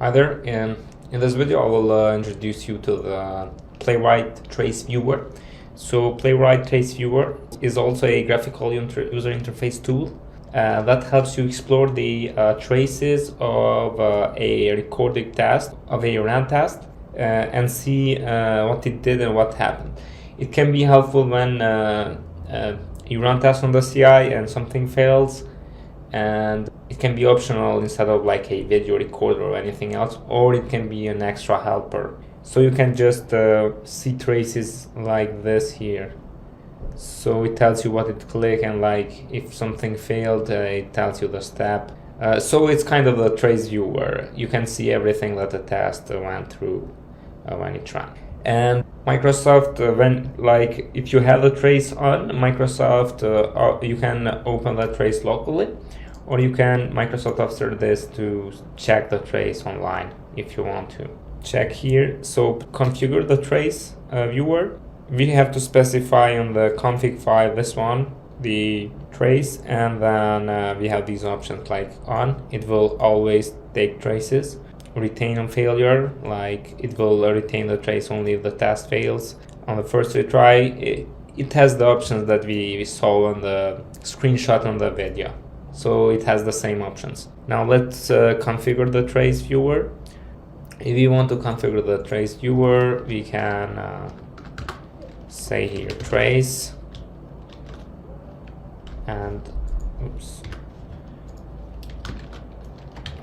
Hi there, in this video I will introduce you to the Playwright Traceviewer. So Playwright Traceviewer is also a graphical user interface tool that helps you explore the traces of a recorded task, of a run task, and see what it did and what happened. It can be helpful when you run tasks on the CI and something fails, and it can be optional instead of like a video recorder or anything else, or it can be an extra helper. So you can just see traces like this here. So it tells you what it clicked, and like if something failed, it tells you the step. So it's kind of a trace viewer. You can see everything that the task went through when it ran. And Microsoft, when like if you have a trace on Microsoft, you can open that trace locally, or you can Microsoft after this to check the trace online if you want to. Check here. So configure the trace viewer. We have to specify on the config file this one, the trace, and then we have these options like on. It will always take traces. Retain on failure, like it will retain the trace only if the task fails. On the first retry, it has the options that we saw on the screenshot on the video. So it has the same options. Now let's configure the trace viewer. If you want to configure the trace viewer, we can say here trace, and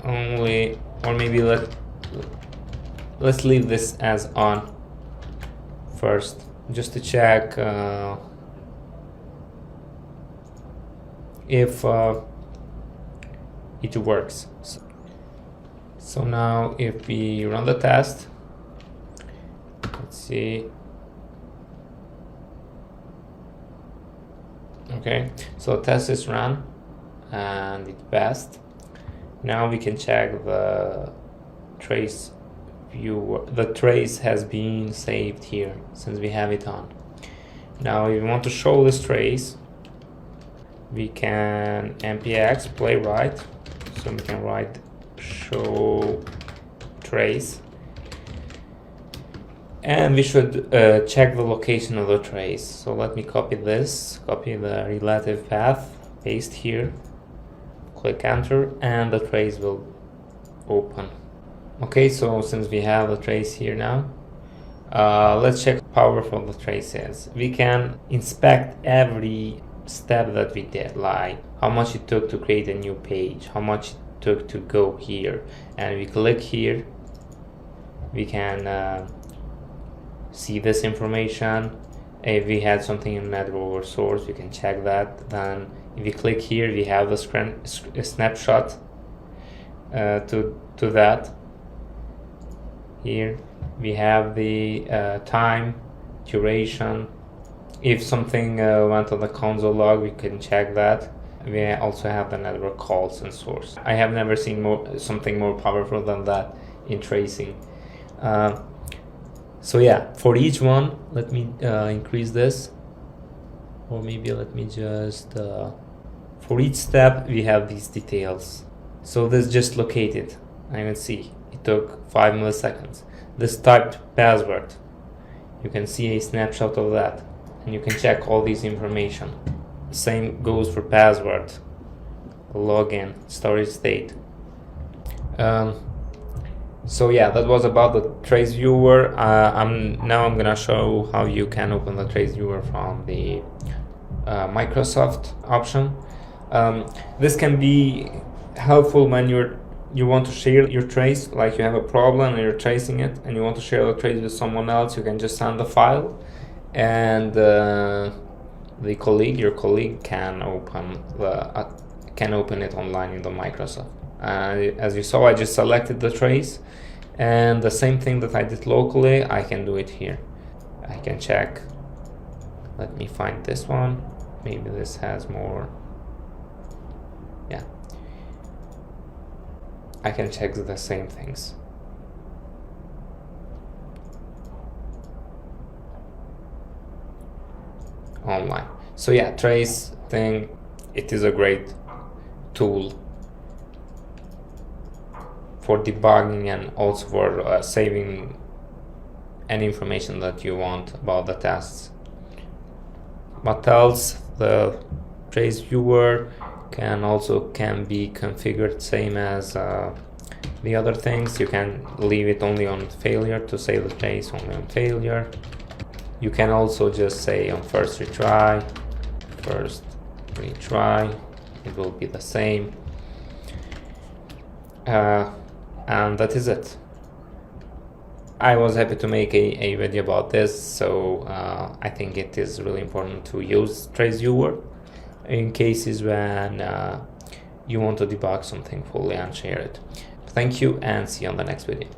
only, or maybe let's leave this as on first, just to check if it works. So now if we run the test, let's see. Okay, so test is run and it passed. Now we can check the trace viewer. The trace has been saved here since we have it on. Now if we want to show this trace, we can npx playwright, so we can write show trace, and we should check the location of the trace. So let me copy this, copy the relative path, paste here, click enter, and the trace will open. Okay, so since we have the trace here now, let's check how powerful the trace is. We can inspect every step that we did, like how much it took to create a new page, how much it took to go here, and we click here, we can see this information. If we had something in network or source, we can check that. Then if we click here, we have the snapshot to that. Here we have the time, duration. If something went on the console log, we can check that. We also have the network calls and source. I have never seen something more powerful than that in tracing. So yeah, for each one, let me increase this, or maybe let me just for each step we have these details. So this just located, I can see it took 5 milliseconds. This typed password, you can see a snapshot of that, and you can check all these information. Same goes for password, login, storage state. So yeah, that was about the trace viewer. I'm gonna show how you can open the trace viewer from the Microsoft option. This can be helpful when you want to share your trace, like you have a problem and you're tracing it and you want to share the trace with someone else. You can just send the file, and your colleague can open it online in the Microsoft. As you saw, I just selected the trace, and the same thing that I did locally, I can do it here. I can check. Let me find this one. Maybe this has more. Yeah, I can check the same things. Online. So yeah, trace thing, it is a great tool for debugging and also for saving any information that you want about the tests. What else? The Traceviewer can be configured same as the other things. You can leave it only on failure to save the trace only on failure. You can also just say on first retry, it will be the same. And that is it. I was happy to make a video about this, so I think it is really important to use Traceviewer in cases when you want to debug something fully and share it. Thank you, and see you on the next video.